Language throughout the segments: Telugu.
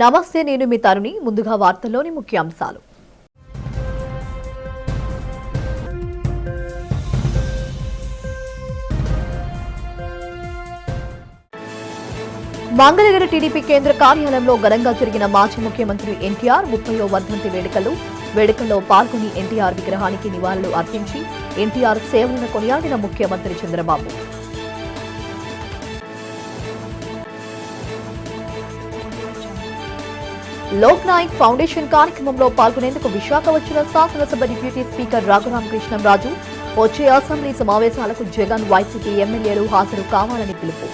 నమస్తే, నేను మీ తరుణి. ముందుగా వార్తల్లోని ముఖ్యాంశాలు. మంగళగిరి టీడీపీ కేంద్ర కార్యాలయంలో ఘనంగా జరిగిన మాజీ ముఖ్యమంత్రి ఎన్టీఆర్ 30వ వర్ధంతి వేడుకల్లో పాల్గొని ఎన్టీఆర్ విగ్రహానికి నివాళులు అర్పించి ఎన్టీఆర్ సేవలను కొనియాడిన ముఖ్యమంత్రి చంద్రబాబు. లోక్ నాయక్ ఫౌండేషన్ కార్యక్రమంలో పాల్గొనేందుకు విశాఖ వచ్చిన శాసనసభ డిప్యూటీ స్పీకర్ రఘురామకృష్ణంరాజు వచ్చే అసెంబ్లీ సమావేశాలకు జగన్, వైసీపీ ఎమ్మెల్యేలు హాజరు కావాలని పిలుపు.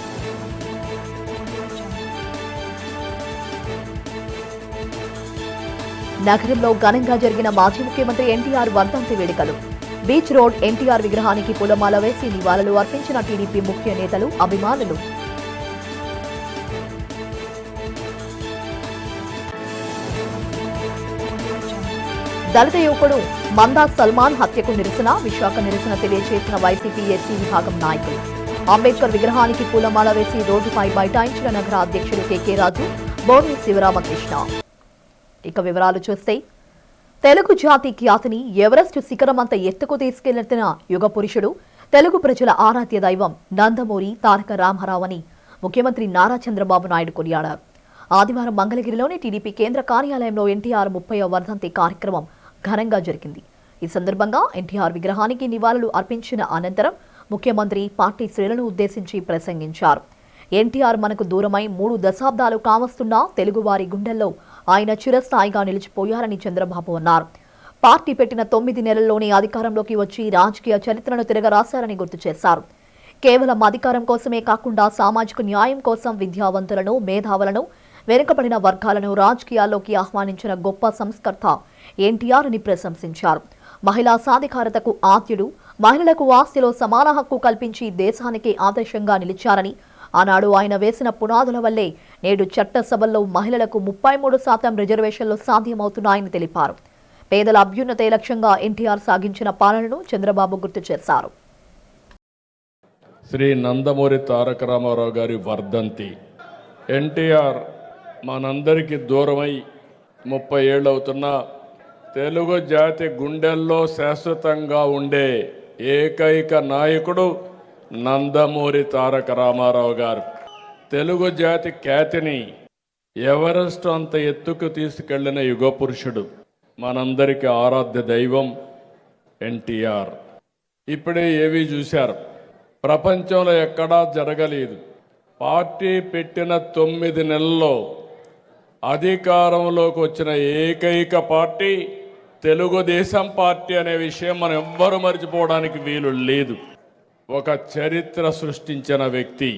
నగరంలో ఘనంగా జరిగిన మాజీ ముఖ్యమంత్రి ఎన్టీఆర్ వర్ధంతి వేడుకలు. బీచ్ రోడ్ ఎన్టీఆర్ విగ్రహానికి పూలమాల వేసి నివాళులు అర్పించిన టీడీపీ ముఖ్య నేతలు, అభిమానులు. దళిత యువకుడు మందా సల్మాన్ హత్యకు విశాఖ నిరసన తెలియజేసిన వైసీపీ ఎస్సీ విభాగం నాయకులు. అంబేద్కర్ విగ్రహానికి పూలమాల వేసి రోడ్డుపై బైఠాయించిన నగర అధ్యక్షుడు కేకే రాజు, బోర్ని శివరామకృష్ణ. ఇక వివరాలు చూస్తే, తెలుగు జాతి ఖ్యాతిని ఎవరెస్ట్ శిఖరమంత ఎత్తుకు తీసుకెళ్లిన యుగ పురుషుడు, తెలుగు ప్రజల ఆరాధ్య దైవం నందమూరి తారక రామారావు అని ముఖ్యమంత్రి నారా చంద్రబాబు నాయుడు కొనియాడారు. ఆదివారం మంగళగిరిలోని టీడీపీ కేంద్ర కార్యాలయంలో ఎన్టీఆర్ 30వ వర్ధంతి కార్యక్రమం ఘనంగా జరిగింది. ఈ సందర్భంగా ఎన్టీఆర్ విగ్రహానికి నివాళులు అర్పించిన అనంతరం ముఖ్యమంత్రి పార్టీ శ్రేణులను ఉద్దేశించి ప్రసంగించారు. ఎన్టీఆర్ మనకు దూరమై 3 దశాబ్దాలు కావస్తున్నా తెలుగువారి గుండెల్లో ఆయన చిరస్థాయిగా నిలిచిపోయారని చంద్రబాబు అన్నారు. పార్టీ పెట్టిన 9 నెలల్లోనే అధికారంలోకి వచ్చి రాజకీయ చరిత్రను తిరగరాశారని గుర్తు చేశారు. కేవలం అధికారం కోసమే కాకుండా సామాజిక న్యాయం కోసం విద్యావంతులను, మేధావులను, వెనుకబడిన వర్గాలను రాజకీయాల్లోకి ఆహ్వానించిన గొప్ప సంస్కర్త ఎన్టీఆర్ అని ప్రశంసించారు. మహిళా సాధికారతకు ఆద్యుడు, మహిళలకు ఆస్తిలో సమాన హక్కు కల్పించి దేశానికి ఆదర్శంగా నిలిచారని, ఆనాడు ఆయన వేసిన పునాదుల వల్లే నేడు చట్టసభల్లో మహిళలకు 33% రిజర్వేషన్లు సాధ్యమవుతున్నాయని తెలిపారు. పేదల అభ్యున్నతే లక్ష్యంగా ఎన్టీఆర్ సాగించిన పాలనను చంద్రబాబు గుర్తు చేశారు. శ్రీ నందమూరి తారక రామారావు గారి వర్ధంతి. ఎన్టీఆర్ మనందరికీ దూరమై 30 ఏళ్ళు అవుతున్నా తెలుగు జాతి గుండెల్లో శాశ్వతంగా ఉండే ఏకైక నాయకుడు నందమూరి తారక రామారావు గారు. తెలుగు జాతి ఖ్యాతిని ఎవరెస్ట్ అంత ఎత్తుకు తీసుకెళ్లిన యుగ పురుషుడు, మనందరికీ ఆరాధ్య దైవం ఎన్టీఆర్. ఇప్పుడే ఏవి చూశారు, ప్రపంచంలో ఎక్కడా జరగలేదు. పార్టీ పెట్టిన 9 నెలల్లో అధికారంలోకి వచ్చిన ఏకైక పార్టీ తెలుగుదేశం పార్టీ అనే విషయం మనం ఎవ్వరూ మర్చిపోవడానికి వీలు లేదు. ఒక చరిత్ర సృష్టించిన వ్యక్తి,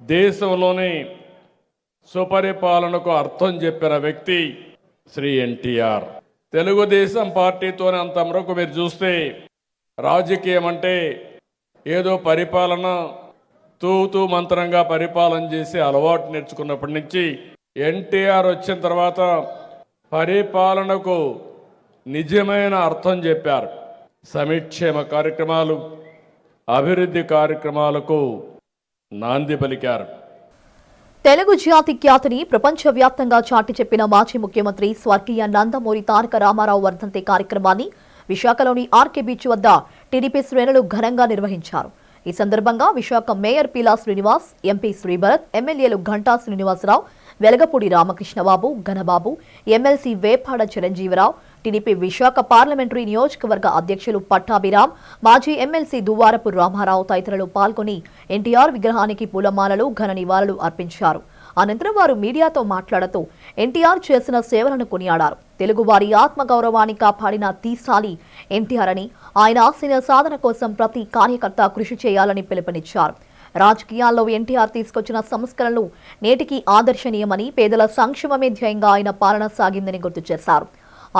దేశంలోనే సుపరిపాలనకు అర్థం చెప్పిన వ్యక్తి శ్రీ ఎన్టీఆర్. తెలుగుదేశం పార్టీతోనే అంతవరకు మీరు చూస్తే రాజకీయం అంటే ఏదో పరిపాలన తూతూ మంత్రంగా పరిపాలన చేసి అలవాటు నేర్చుకున్నప్పటి నుంచి ఎన్టీఆర్ వచ్చిన తర్వాత పరిపాలనకు నిజమైన అర్థం చెప్పారు. సంక్షేమ కార్యక్రమాలు, అభివృద్ధి కార్యక్రమాలకు నాంది పలికారు. తెలుగు జాతి ఖ్యాతిని ప్రపంచవ్యాప్తంగా చాటి చెప్పిన మాజీ ముఖ్యమంత్రి స్వర్గీయ నందమూరి తారక రామారావు వర్ధంతి కార్యక్రమాన్ని విశాఖలోని ఆర్కే బీచ్ వద్ద టీడీపీ శ్రేణులు ఘనంగా నిర్వహించారు. ఈ సందర్భంగా విశాఖ మేయర్ పీలా శ్రీనివాస్, ఎంపీ శ్రీభరత్, ఎమ్మెల్యేలు Ganta Srinivasarao, Velagapudi Ramakrishnababu, Ganababu, MLC Vepada Chiranjeevirao, TDP Visakha parliamentary నియోజకవర్గ అధ్యక్షులు పట్టాభిరామ్, మాజీ ఎమ్మెల్సీ దువ్వారపు రామారావు తదితరులు పాల్గొని ఎన్టీఆర్ విగ్రహానికి పూలమాలలు, ఘన నివాళులు అర్పించారు. అనంతరం వారు మీడియాతో మాట్లాడుతూ ఎన్టీఆర్ చేసిన సేవలను కొనియాడారు. తెలుగువారి ఆత్మగౌరవాన్ని కాపాడిన తీసాలి ఎన్టీఆర్ అని, ఆయన ఆశయ సాధన కోసం ప్రతి కార్యకర్త కృషి చేయాలని పిలుపునిచ్చారు. రాజకీయాల్లో ఎన్టీఆర్ తీసుకొచ్చిన సంస్కరణలు నేటికి ఆదర్శనీయమని, పేదల సంక్షేమమే ధ్యేయంగా ఆయన పాలన సాగిందని గుర్తు చేశారు.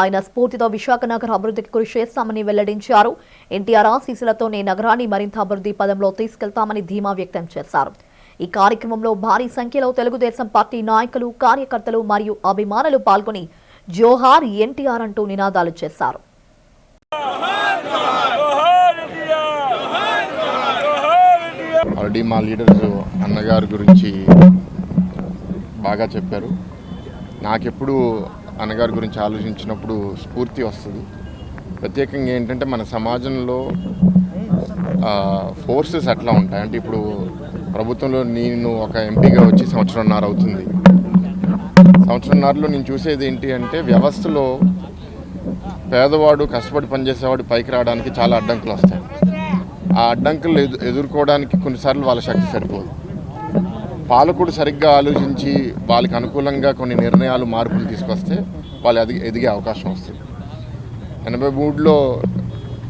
ఆయన స్ఫూర్తితో విశాఖ నగర అభివృద్ధికి కృషి చేస్తామని వెల్లడించారు. ఎన్టీఆర్ ఆశీస్సులతోనే నగరాన్ని మరింత అభివృద్ధి పదంలో తీసుకెళ్తామని ధీమా వ్యక్తం చేశారు. ఈ కార్యక్రమంలో భారీ సంఖ్యలో తెలుగుదేశం పార్టీ నాయకులు, కార్యకర్తలు మరియు అభిమానులు పాల్గొని జోహార్ ఎన్టీఆర్ అంటూ నినాదాలు చేశారు. ఆల్రెడీ మా లీడర్స్ అన్నగారి గురించి బాగా చెప్పారు. నాకెప్పుడు అన్నగారి గురించి ఆలోచించినప్పుడు స్ఫూర్తి వస్తుంది. ప్రత్యేకంగా ఏంటంటే మన సమాజంలో ఫోర్సెస్ ఎట్లా ఉంటాయి అంటే ఇప్పుడు ప్రభుత్వంలో నేను ఒక ఎంపీగా వచ్చి సంవత్సరంన్నర అవుతుంది. సంవత్సరంన్నరలో నేను చూసేది ఏంటి అంటే వ్యవస్థలో పేదవాడు కష్టపడి పనిచేసేవాడు పైకి రావడానికి చాలా అడ్డంకులు వస్తాయి. ఆ అడ్డంకులు ఎదుర్కోవడానికి కొన్నిసార్లు వాళ్ళ శక్తి సరిపోదు. పాలకుడు సరిగ్గా ఆలోచించి వాళ్ళకి అనుకూలంగా కొన్ని నిర్ణయాలు మార్పులు తీసుకొస్తే వాళ్ళు ఎదిగే అవకాశం వస్తుంది. 83లో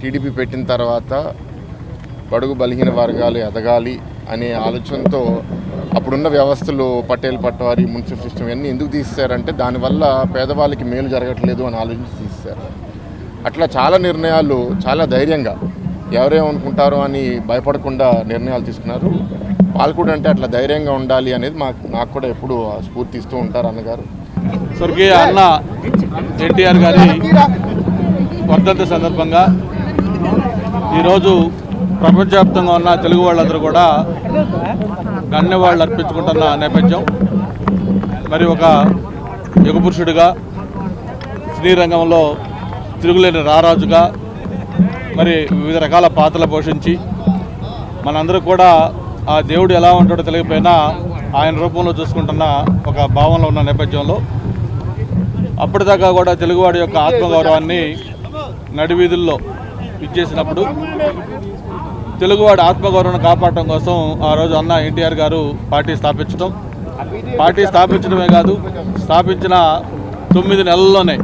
టీడీపీ పెట్టిన తర్వాత బడుగు బలహీన వర్గాలు ఎదగాలి అనే ఆలోచనతో అప్పుడున్న వ్యవస్థలు పటేల్ పట్వారీ మున్సిపల్ సిస్టమ్ ఇవన్నీ ఎందుకు తీసేశారంటే దానివల్ల పేదవాళ్ళకి మేలు జరగట్లేదు అని ఆలోచించి తీసేశారు. అట్లా చాలా నిర్ణయాలు చాలా ధైర్యంగా ఎవరేమనుకుంటారో అని భయపడకుండా నిర్ణయాలు తీసుకున్నారు. పాలకుడు అంటే అట్లా ధైర్యంగా ఉండాలి అనేది నాకు కూడా ఎప్పుడు స్ఫూర్తిస్తూ ఉంటారు అన్నగారు. స్వర్గీయ అన్న ఎన్టీఆర్ గారి వర్ధంతి సందర్భంగా ఈరోజు ప్రపంచవ్యాప్తంగా ఉన్న తెలుగు వాళ్ళందరూ కూడా గణ్యవాళ్ళు అర్పించుకుంటున్న నేపథ్యం. మరి ఒక యుగపురుషుడిగా సినీ రంగంలో తిరుగులేని రారాజుగా మరి వివిధ రకాల పాత్రలు పోషించి మనందరూ కూడా ఆ దేవుడు ఎలా ఉంటాడో తెలియకపోయినా ఆయన రూపంలో చూసుకుంటున్న ఒక భావనలో ఉన్న నేపథ్యంలో అప్పటిదాకా కూడా తెలుగువాడి యొక్క ఆత్మగౌరవాన్ని నడివీధుల్లో ఇచ్చేసినప్పుడు తెలుగువాడి ఆత్మగౌరవాన్ని కాపాడటం కోసం ఆ రోజు అన్న ఎన్టీఆర్ గారు పార్టీ స్థాపించడమే కాదు, స్థాపించిన 9 నెలల్లోనే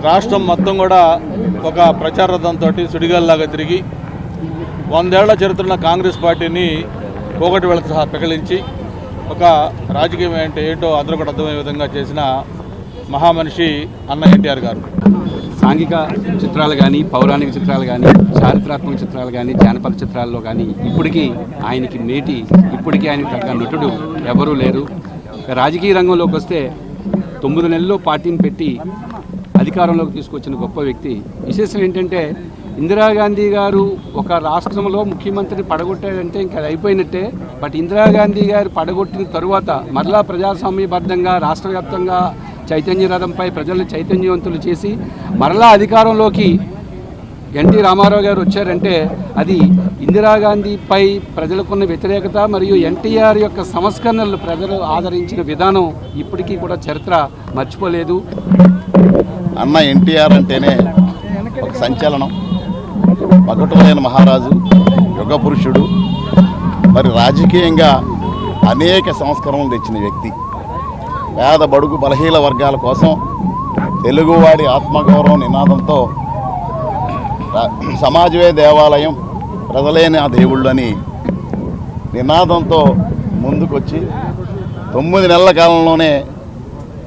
రాష్ట్రం మొత్తం కూడా ఒక ప్రచార రథంతో సుడిగాల్లాగా తిరిగి 100 ఏళ్ల చరిత్రన్న కాంగ్రెస్ పార్టీని పోగొట్టి వేళ సహా పెకలించి ఒక రాజకీయం అంటే ఏంటో అందరూ కూడా అర్థమయ్యే విధంగా చేసిన మహామనిషి అన్న ఎన్టీఆర్ గారు. సాంఘిక చిత్రాలు కానీ, పౌరాణిక చిత్రాలు కానీ, చారిత్రాత్మక చిత్రాలు కానీ, జానపద చిత్రాల్లో కానీ ఇప్పటికీ ఆయనకి తగ్గ నటుడు ఎవరూ లేరు. రాజకీయ రంగంలోకి వస్తే 9 నెలల్లో పార్టీని పెట్టి అధికారంలోకి తీసుకొచ్చిన గొప్ప వ్యక్తి. విశేషం ఏంటంటే ఇందిరాగాంధీ గారు ఒక రాష్ట్రంలో ముఖ్యమంత్రిని పడగొట్టారంటే ఇంకా అది అయిపోయినట్టే. బట్ ఇందిరాగాంధీ గారు పడగొట్టిన తరువాత మరలా ప్రజాస్వామ్యబద్ధంగా రాష్ట్ర వ్యాప్తంగా చైతన్య రథంపై ప్రజల్ని చైతన్యవంతులు చేసి మరలా అధికారంలోకి ఎన్టీ రామారావు గారు వచ్చారంటే అది ఇందిరాగాంధీపై ప్రజలకున్న వ్యతిరేకత మరియు ఎన్టీఆర్ యొక్క సంస్కరణలు ప్రజలు ఆదరించిన విధానం ఇప్పటికీ కూడా చరిత్ర మర్చిపోలేదు. అన్న ఎన్టీఆర్ అంటేనే ఒక సంచలనం, పగటులేని మహారాజు, యుగ పురుషుడు, మరి రాజకీయంగా అనేక సంస్కరణలు తెచ్చిన వ్యక్తి. పేద బడుగు బలహీన వర్గాల కోసం తెలుగువాడి ఆత్మగౌరవం నినాదంతో సమాజమే దేవాలయం, ప్రజలే నా దేవుళ్ళు అని నినాదంతో ముందుకొచ్చి 9 నెలల కాలంలోనే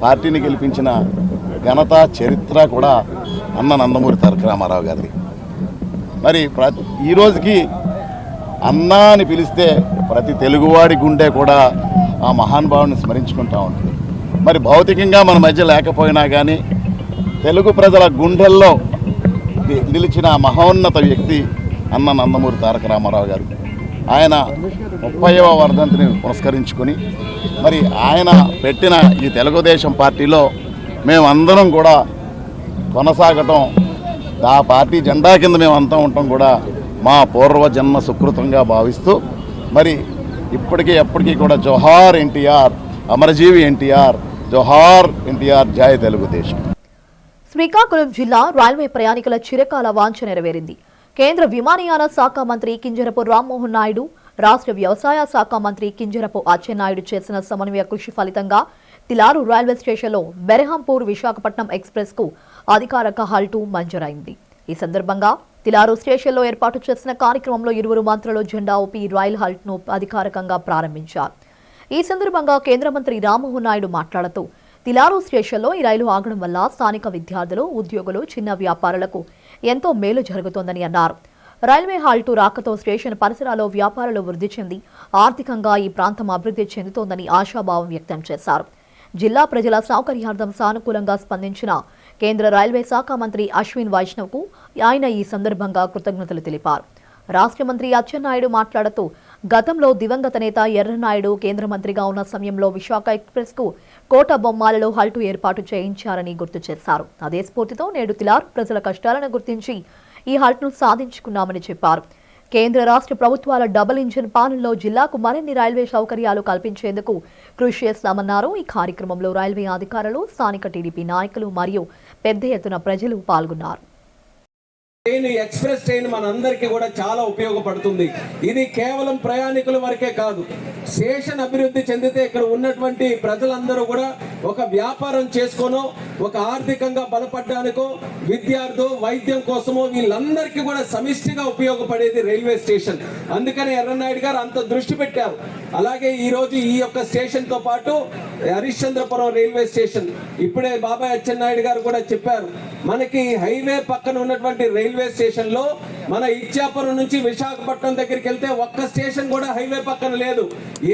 పార్టీని గెలిపించిన ఘనత చరిత్ర కూడా అన్న నందమూరి తారక రామారావు గారిది. మరి ఈ రోజుకి అన్నా అని పిలిస్తే ప్రతి తెలుగువాడి గుండె కూడా ఆ మహానుభావుని స్మరించుకుంటూ ఉంటుంది. మరి భౌతికంగా మన మధ్య లేకపోయినా కానీ తెలుగు ప్రజల గుండెల్లో నిలిచిన మహోన్నత వ్యక్తి అన్న నందమూరి తారక రామారావు గారు. ఆయన 30వ వర్ధంతిని పురస్కరించుకొని మరి ఆయన పెట్టిన ఈ తెలుగుదేశం పార్టీలో మేమందరం కూడా కొనసాగటం, ఆ పార్టీ జెండా కింద మేము అంతా ఉండటం కూడా మా పూర్వజన్మ సుకృతంగా భావిస్తూ మరి ఇప్పటికీ ఎప్పటికీ కూడా జోహార్ ఎన్టీఆర్, అమరజీవి ఎన్టీఆర్, జోహార్ ఎన్టీఆర్, జై తెలుగుదేశం. శ్రీకాకుళం జిల్లా రైల్వే ప్రయాణికుల చిరకాల వాంఛ నెరవేరింది. కేంద్ర విమానయాన శాఖ మంత్రి కింజరపు రామ్మోహన్ నాయుడు, రాష్ట్ర వ్యవసాయ శాఖ మంత్రి కింజరపు అచ్చెన్నాయుడు చేసిన సమన్వయ కృషి ఫలితంగా తిలారు రైల్వే స్టేషన్లో బెరహంపూర్ విశాఖపట్నం ఎక్స్ప్రెస్ కు అధికారిక హాల్టు మంజూరైంది. ఈ సందర్భంగా తిలారు స్టేషన్లో ఏర్పాటు చేసిన కార్యక్రమంలో ఇరువురు మంత్రులు జెండా ఊపి రైల్ హాల్ట్ను అధికారికంగా ప్రారంభించారు. ఈ సందర్భంగా కేంద్ర మంత్రి రామ్మోహన్ నాయుడు మాట్లాడుతూ తిలారు స్టేషన్లో ఈ రైలు ఆగడం వల్ల స్థానిక విద్యార్థులు, ఉద్యోగులు, చిన్న వ్యాపారులకు ఎంతో మేలు జరుగుతోందని అన్నారు. రైల్వే హాల్టు రాకతో స్టేషన్ పరిసరాల్లో వ్యాపారాలు వృద్ధి చెంది ఆర్థికంగా ఈ ప్రాంతం అభివృద్ధి చెందుతోందని ఆశాభావం వ్యక్తం చేశారు. జిల్లా ప్రజల సౌకర్యార్థం సానుకూలంగా స్పందించిన కేంద్ర రైల్వే శాఖ మంత్రి అశ్విన్ వైష్ణవ్కు ఆయన ఈ సందర్భంగా కృతజ్ఞతలు తెలిపారు. రాష్ట్ర మంత్రి అచ్చెన్నాయుడు మాట్లాడుతూ గతంలో దివంగత నేత ఎర్రనాయుడు కేంద్ర మంత్రిగా ఉన్న సమయంలో విశాఖ ఎక్స్ప్రెస్కు కోట బొమ్మాలలో హల్టు ఏర్పాటు చేయించారని గుర్తు చేశారు. అదే స్ఫూర్తితో నేడు తిలారు ప్రజల కష్టాలను గుర్తించి ఈ హల్ట్ను సాధించుకున్నామని చెప్పారు. కేంద్ర రాష్ట్ర ప్రభుత్వాల డబుల్ ఇంజిన్ పాలనలో జిల్లాకు మరిన్ని రైల్వే సౌకర్యాలు కల్పించేందుకు కృషి చేస్తామన్నారు. ఈ కార్యక్రమంలో రైల్వే అధికారులు, స్థానిక టీడీపీ నాయకులు మరియు పెద్ద ఎత్తున ప్రజలు పాల్గొన్నారు. ఎక్స్ప్రెస్ ట్రైన్ మనందరికీ కూడా చాలా ఉపయోగపడుతుంది. ఇది కేవలం ప్రయాణికుల వరకే కాదు, స్టేషన్ అభివృద్ధి చెందితే ఇక్కడ ఉన్నటువంటి ప్రజలందరూ కూడా ఒక వ్యాపారం చేసుకోనో, ఒక ఆర్థికంగా బలపడడానికో, విద్యార్థులు వైద్యం కోసమో వీళ్ళందరికీ కూడా సమిష్టిగా ఉపయోగపడేది రైల్వే స్టేషన్. అందుకని ఎర్రనాయుడు గారు అంత దృష్టి పెట్టారు. అలాగే ఈ రోజు ఈ యొక్క స్టేషన్ తో పాటు హరిశ్చంద్రపురం రైల్వే స్టేషన్, ఇప్పుడే బాబాయ్ అచ్చెన్నాయుడు గారు కూడా చెప్పారు, మనకి హైవే పక్కన ఉన్నటువంటి రైల్వే స్టేషన్ లో మన ఇచ్చాపురం నుంచి విశాఖపట్నం దగ్గరికి వెళ్తే ఒక్క స్టేషన్ కూడా హైవే పక్కన లేదు.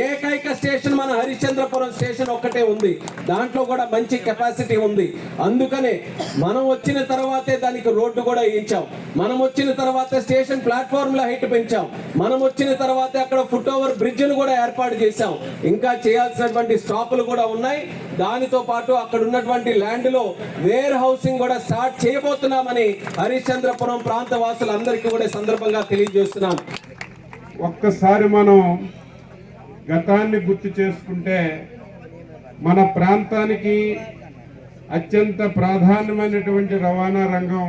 ఏకైక స్టేషన్ మన హరిశ్చంద్రపురం స్టేషన్ ఒక్కటే ఉంది. దాంట్లో కూడా మంచి కెపాసిటీ ఉంది. అందుకనే మనం వచ్చిన తర్వాతే దానికి రోడ్డు కూడా వేయించాం. మనం వచ్చిన తర్వాత స్టేషన్ ప్లాట్ఫామ్ ల హైట్ పెంచాం. మనం వచ్చిన తర్వాత అక్కడ ఫుట్ ఓవర్ బ్రిడ్జ్ ను కూడా ఏర్పాటు చేశాం. ఇంకా చేయాల్సినటువంటి స్టాపులు కూడా ఉన్నాయి. దానితో పాటు అక్కడ ఉన్నటువంటి ల్యాండ్ లో వేర్ హౌసింగ్ కూడా స్టార్ట్ చేయబోతున్నామని హరిశ్చంద్రపురం ప్రాంత వాసులందరికీ కూడా సందర్భంగా తెలియజేస్తున్నాం. ఒక్కసారి మనం గతాన్ని గుర్తు చేసుకుంటే మన ప్రాంతానికి అత్యంత ప్రాధాన్యమైనటువంటి రవాణా రంగం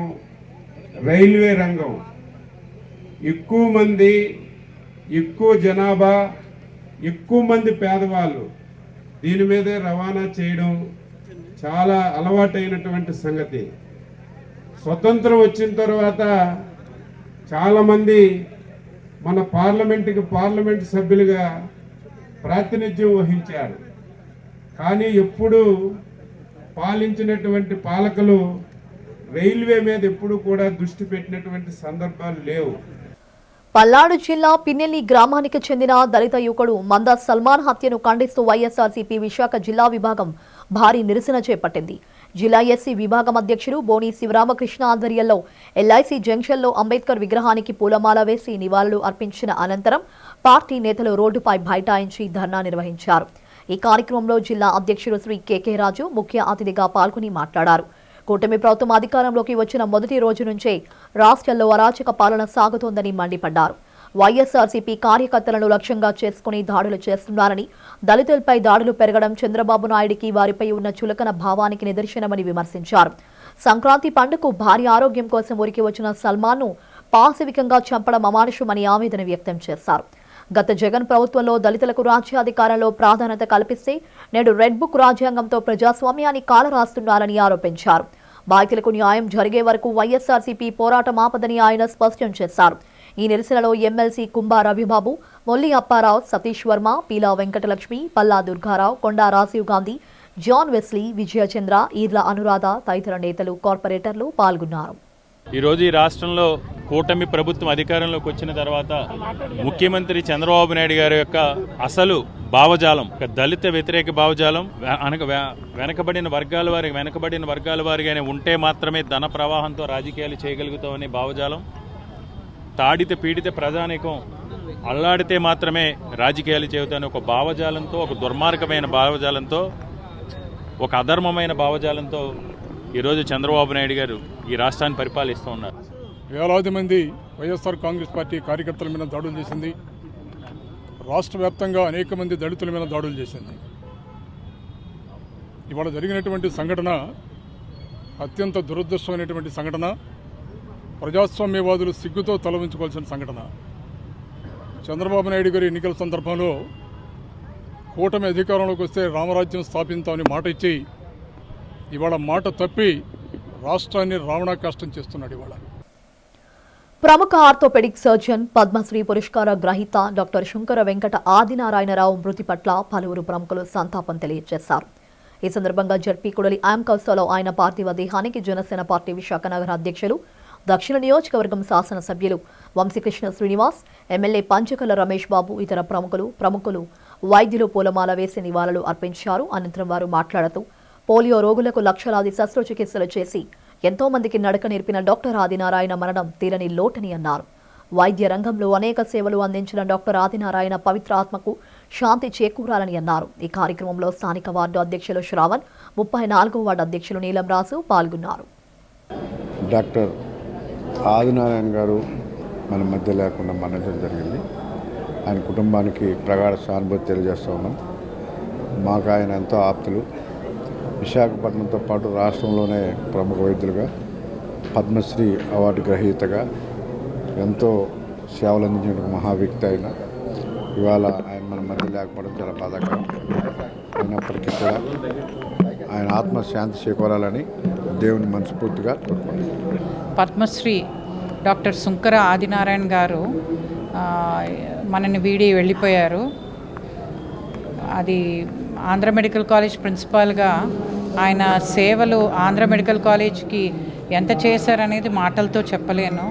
రైల్వే రంగం. ఎక్కువ మంది, ఎక్కువ జనాభా, ఎక్కువ మంది పేదవాళ్ళు దీని మీదే రవాణా చేయడం చాలా అలవాటైనటువంటి సంగతి. స్వతంత్రం వచ్చిన తర్వాత చాలామంది మన పార్లమెంట్ సభ్యులుగా ప్రాతినిధ్యం వహించారు. కానీ ఎప్పుడు పాలించినటువంటి పాలకులు రైల్వే మీద ఎప్పుడు కూడా దృష్టి పెట్టినటువంటి సందర్భాలు లేవు. పల్నాడు జిల్లా పిన్నెల్లి గ్రామానికి చెందిన దళిత యువకుడు మందా సల్మాన్ హత్యను ఖండిస్తూ వైఎస్ఆర్సీపీ విశాఖ జిల్లా విభాగం భారీ నిరసన చేపట్టింది. జిల్లా ఎస్సీ విభాగం అధ్యక్షుడు బోని శివరామకృష్ణ ఆధ్వర్యంలో ఎల్ఐసి జంక్షన్లో అంబేద్కర్ విగ్రహానికి పూలమాల వేసి నివాళులు అర్పించిన అనంతరం పార్టీ నేతలు రోడ్డుపై బైఠాయించి ధర్నా నిర్వహించారు. ఈ కార్యక్రమంలో జిల్లా అధ్యక్షుడు శ్రీ కెకే రాజు ముఖ్య అతిథిగా పాల్గొని మాట్లాడారు. కూటమి ప్రభుత్వం అధికారంలోకి వచ్చిన మొదటి రోజు నుంచే రాష్ట్రంలో అరాచక పాలన సాగుతోందని మండిపడ్డారు. వైఎస్ఆర్సీపీ కార్యకర్తలను లక్ష్యంగా చేసుకుని దాడులు చేస్తున్నారని, దళితులపై దాడులు పెరగడం చంద్రబాబు నాయుడికి వారిపై ఉన్న చులకన భావానికి నిదర్శనమని విమర్శించారు. సంక్రాంతి పండుగకు భారీ ఆరోగ్యం కోసం ఉరికి వచ్చిన సల్మాన్ను పాశవికంగా చంపడం అమానుషమని ఆవేదన వ్యక్తం చేశారు. గత జగన్ ప్రభుత్వంలో దళితులకు రాజ్యాధికారంలో ప్రాధాన్యత కల్పిస్తే నేడు రెడ్ బుక్ రాజ్యాంగంతో ప్రజాస్వామ్యాన్ని కాలరాస్తున్నారని ఆరోపించారు. బాధితులకు న్యాయం జరిగే వరకు వైఎస్ఆర్సీపీ పోరాటం ఆపదని ఆయన స్పష్టం చేశారు. ఈ నిరసనలో ఎమ్మెల్సీ కుంభా రవిబాబు, మొల్లి అప్పారావు, సతీష్ వర్మ, పీలా వెంకటలక్ష్మి, పల్లా దుర్గారావు, కొండా రాజీవ్ గాంధీ, జాన్ వెస్లీ, విజయచంద్ర, ఈర్ల అనురాధ తదితర నేతలు, కార్పొరేటర్లు పాల్గొన్నారు. ఈరోజు ఈ రాష్ట్రంలో కూటమి ప్రభుత్వం అధికారంలోకి వచ్చిన తర్వాత ముఖ్యమంత్రి చంద్రబాబు నాయుడు గారి యొక్క అసలు భావజాలం దళిత వ్యతిరేక భావజాలం, వెనకబడిన వర్గాల వారిగానే ఉంటే మాత్రమే ధన ప్రవాహంతో రాజకీయాలు చేయగలుగుతామనే భావజాలం, తాడిత పీడిత ప్రజానీకం అల్లాడితే మాత్రమే రాజకీయాలు చేయతానే ఒక భావజాలంతో, ఒక దుర్మార్గమైన భావజాలంతో, ఒక అధర్మమైన భావజాలంతో ఈరోజు చంద్రబాబు నాయుడు గారు ఈ రాష్ట్రాన్ని పరిపాలిస్తూ ఉన్నారు. వేలాది మంది వైఎస్ఆర్ కాంగ్రెస్ పార్టీ కార్యకర్తల మీద దాడులు చేసింది. రాష్ట్ర వ్యాప్తంగా అనేక మంది దళితుల మీద దాడులు చేసింది. ఇవాళ జరిగినటువంటి సంఘటన అత్యంత దురదృష్టమైనటువంటి సంఘటన. ప్రజాస్వామ్యవాదులు సిగ్గుతో తల ఉంచుకోవాల్సిన సంఘటన. చంద్రబాబు నాయుడు గారి ఎన్నికల సందర్భంలో కూటమి అధికారంలోకి వస్తే రామరాజ్యం స్థాపిస్తామని మాట ఇచ్చి ఇవాళ మాట తప్పి రాష్ట్రాన్ని రావణా కష్టం చేస్తున్నాడు. ఇవాళ ప్రముఖ ఆర్థోపెడిక్ సర్జన్, పద్మశ్రీ పురస్కార గ్రహీత డాక్టర్ శుంకర వెంకట ఆదినారాయణరావు మృతి పట్ల పలువురు ప్రముఖులు సంతాపం తెలియజేశారు. ఈ సందర్భంగా జడ్పీ కుడలి ఆంకౌస్లో ఆయన పార్థివ దేహానికి జనసేన పార్టీ విశాఖ నగర అధ్యక్షులు, దక్షిణ నియోజకవర్గం శాసనసభ్యులు వంశీకృష్ణ శ్రీనివాస్, ఎమ్మెల్యే పంచకల రమేష్ బాబు, ఇతర ప్రముఖులు వైద్యులు పూలమాల వేసి నివాళులు అర్పించారు. అనంతరం వారు మాట్లాడుతూ పోలియో రోగులకు లక్షలాది శస్త్రచికిత్సలు చేసి ఎంతో మందికి నడక నేర్పిన డాక్టర్ ఆదినారాయణ మరణం తీరని లోటని అన్నారు. వైద్య రంగంలో అనేక సేవలు అందించిన డాక్టర్ ఆదినారాయణ పవిత్ర ఆత్మకు శాంతి చేకూరాలని అన్నారు. ఈ కార్యక్రమంలో స్థానిక వార్డు అధ్యక్షులు శ్రావణ్, 34వ వార్డు అధ్యక్షులు నీలం రాజు పాల్గొన్నారు. డాక్టర్ ఆదినారాయణ గారు మన మధ్య లేకుండా మరణించడం జరిగింది. ఆయన కుటుంబానికి ప్రగాఢ సానుభూతి తెలియజేస్తూ ఉన్నాం. మాకు ఆయన ఎంతో ఆప్తులు. విశాఖపట్నంతో పాటు రాష్ట్రంలోనే ప్రముఖ వైద్యులుగా, పద్మశ్రీ అవార్డు గ్రహీతగా ఎంతో సేవలు అందించిన మహా వ్యక్తి అయిన ఇవాళ ఆయన మన మధ్య లేకపోవడం చాలా బాధాకరం. అయినప్పటికీ కూడా ఆయన ఆత్మ శాంతి చేకూరాలని దేవుని మనస్ఫూర్తిగా కోరుకుంటున్నాను. పద్మశ్రీ డాక్టర్ సుంకర ఆదినారాయణ గారు మనని వీడి వెళ్ళిపోయారు. అది ఆంధ్ర మెడికల్ కాలేజ్ ప్రిన్సిపాల్గా ఆయన సేవలు ఆంధ్ర మెడికల్ కాలేజ్కి ఎంత చేశారనేది మాటలతో చెప్పలేను.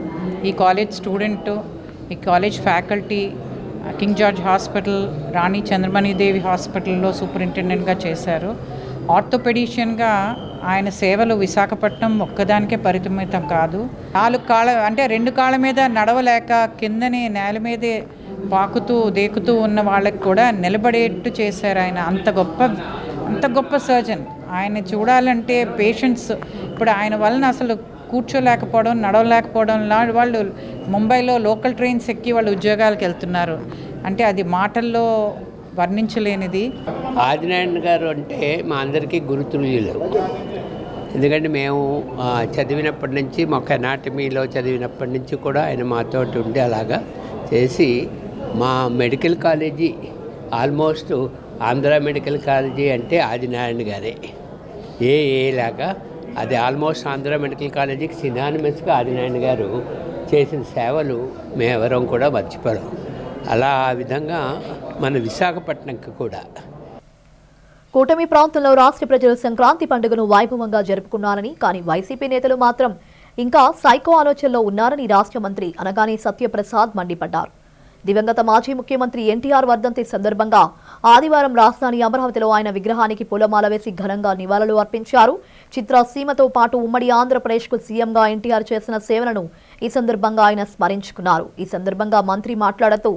ఈ కాలేజ్ స్టూడెంట్, ఈ college faculty, King George hospital, Rani Chandramanidevi హాస్పిటల్లో సూపరింటెండెంట్గా చేశారు. ఆర్థోపెడిషియన్గా ఆయన సేవలు విశాఖపట్నం ఒక్కదానికే పరిమితం కాదు. 4 కాళ్ళ అంటే 2 కాళ్ళ మీద నడవలేక కిందనే నేల మీదే పాకుతూ దేకుతూ ఉన్న వాళ్ళకి కూడా నిలబడేట్టు చేశారు ఆయన. అంత గొప్ప సర్జన్. ఆయన చూడాలంటే పేషెంట్స్ ఇప్పుడు ఆయన వలన అసలు కూర్చోలేకపోవడం, నడవలేకపోవడం, వాళ్ళు ముంబైలో లోకల్ ట్రైన్స్ ఎక్కి వాళ్ళు ఉద్యోగాలకు వెళ్తున్నారు. అంటే అది మాటల్లో వర్ణించలేనిది. ఆదినారాయణ గారు అంటే మా అందరికీ గురుతుల్యులు. ఎందుకంటే మేము చదివినప్పటి నుంచి, మాకు అనాటమీలో చదివినప్పటి నుంచి కూడా ఆయన మాతో ఉండి అలాగా చేసి మా medical college almost Andhra medical college అంటే ఆదినారాయణ గారే. ఏలాగా అది ఆల్మోస్ట్ ఆంధ్ర మెడికల్ కాలేజీకి సినానిమస్గా ఆదినారాయణ గారు చేసిన సేవలు మేమెవరం కూడా మర్చిపోలేం. అలా ఆ విధంగా మన విశాఖపట్నంకి కూడా. కూటమి ప్రాంతంలో రాష్ట్ర ప్రజలు సంక్రాంతి పండుగను వైభవంగా జరుపుకున్నారని, కానీ వైసీపీ నేతలు మాత్రం ఇంకా సైకో ఆలోచనలో ఉన్నారని రాష్ట్ర మంత్రి అనగాని సత్యప్రసాద్ మండిపడ్డారు. దివంగత మాజీ ముఖ్యమంత్రి ఎన్టీఆర్ వర్ధంతి సందర్భంగా ఆదివారం రాజధాని అమరావతిలో ఆయన విగ్రహానికి పూలమాల వేసి ఘనంగా నివాళులు అర్పించారు. చిత్రసీమతో పాటు ఉమ్మడి ఆంధ్రప్రదేశ్కు సీఎంగా ఎన్టీఆర్ చేసిన సేవలను ఈ సందర్భంగా ఆయన స్మరించుకున్నారు. ఈ సందర్భంగా మంత్రి మాట్లాడుతూ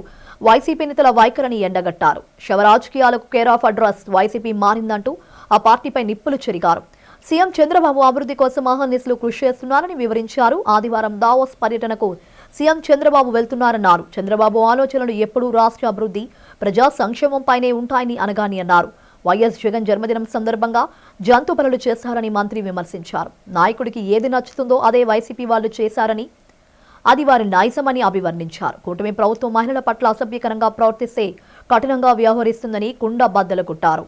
వైసీపీ నేతల వైఖరిని ఎండగట్టారు. శవ రాజకీయాలకు కేర్ ఆఫ్ అడ్రస్ వైసీపీ మారిందంటూ ఆ పార్టీపై నిప్పులు చెరిగారు. సీఎం చంద్రబాబు అభివృద్ధి కోసం అహర్నిశలు కృషి చేస్తున్నారని వివరించారు. ఆదివారం దావోస్ పర్యటనకు సీఎం చంద్రబాబు వెళ్తున్నారన్నారు. చంద్రబాబు ఆలోచనలు ఎప్పుడూ రాష్ట్ర అభివృద్ధి, ప్రజా సంక్షేమంపైనే ఉంటాయని అనగాని అన్నారు. వైఎస్ జగన్ జన్మదినం సందర్భంగా జంతు బలులు చేశారని మంత్రి విమర్శించారు. నాయకుడికి ఏది నచ్చుతుందో అదే వైసీపీ వాళ్ళు చేశారని, అది వారి నైజమని అభివర్ణించారు. కూటమి ప్రభుత్వం మహిళల పట్ల అసభ్యకరంగా ప్రవర్తిస్తే కఠినంగా వ్యవహరిస్తుందని కుండ బద్దలు కొట్టారు.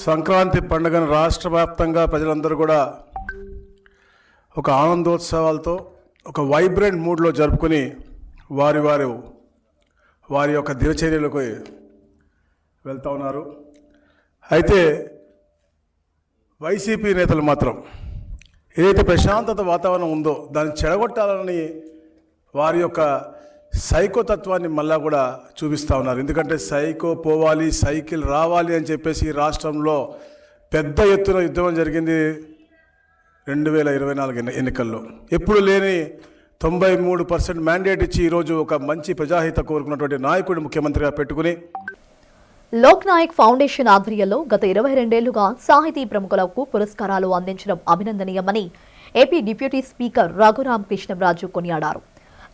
సంక్రాంతి పండుగను రాష్ట్ర వ్యాప్తంగా ప్రజలందరూ కూడా ఒక ఆనందోత్సవాలతో, ఒక వైబ్రెంట్ మూడ్లో జరుపుకొని వారి యొక్క దినచర్యలకు వెళ్తూ ఉన్నారు. అయితే వైసీపీ నేతలు మాత్రం ఏదైతే ప్రశాంతత వాతావరణం ఉందో దాన్ని చెడగొట్టాలని వారి యొక్క సైకోతత్వాన్ని మళ్ళా కూడా చూపిస్తూ ఉన్నారు. ఎందుకంటే సైకో పోవాలి, సైకిల్ రావాలి అని చెప్పేసి రాష్ట్రంలో పెద్ద ఎత్తున యుద్ధం జరిగింది 2024 ఎన్నికల్లో. ఎప్పుడు లేని 93% మ్యాండేట్ ఇచ్చి ఈరోజు ఒక మంచి ప్రజాహిత కోరుకున్నటువంటి నాయకుడు ముఖ్యమంత్రిగా పెట్టుకుని లోక్ నాయక్ ఫౌండేషన్ ఆధ్వర్యంలో గత 22 ఏళ్లుగా సాహితీ ప్రముఖులకు పురస్కారాలు అందించడం అభినందనీయమని AP deputy speaker Raghurama Krishnamraju కొనియాడారు.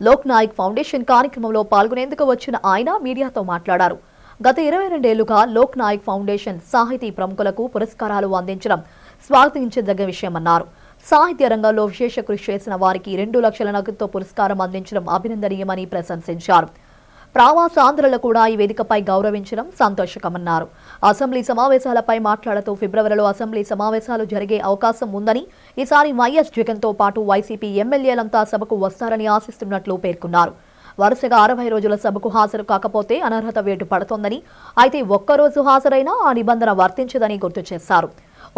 లోక్ నాయక్ ఫౌండేషన్ కార్యక్రమంలో పాల్గొనేందుకు వచ్చిన ఆయన మీడియాతో మాట్లాడారు. గత 22 ఏళ్లుగా లోక్ నాయక్ ఫౌండేషన్ సాహితీ ప్రముఖులకు పురస్కారాలు అందించడం స్వాగతించదగ్గ విషయమన్నారు. సాహిత్య రంగంలో విశేష కృషి చేసిన వారికి 2 లక్షల నగదుతో పురస్కారం అందించడం అభినందనీయమని ప్రశంసించారు. ప్రవాసాంధ్రులు కూడా ఈ వేదికపై గౌరవించడం సంతోషకమన్నారు. అసెంబ్లీ సమావేశాలపై మాట్లాడుతూ ఫిబ్రవరిలో అసెంబ్లీ సమావేశాలు జరిగే అవకాశం ఉందని, ఈసారి వైఎస్ జగన్తో పాటు వైసీపీ ఎమ్మెల్యేలంతా సభకు వస్తారని ఆశిస్తున్నట్లు పేర్కొన్నారు. వరుసగా 60 రోజుల సభకు హాజరు కాకపోతే అనర్హత వేటు పడుతోందని, అయితే ఒక్కరోజు హాజరైనా ఆ నిబంధన వర్తించదని గుర్తు చేశారు.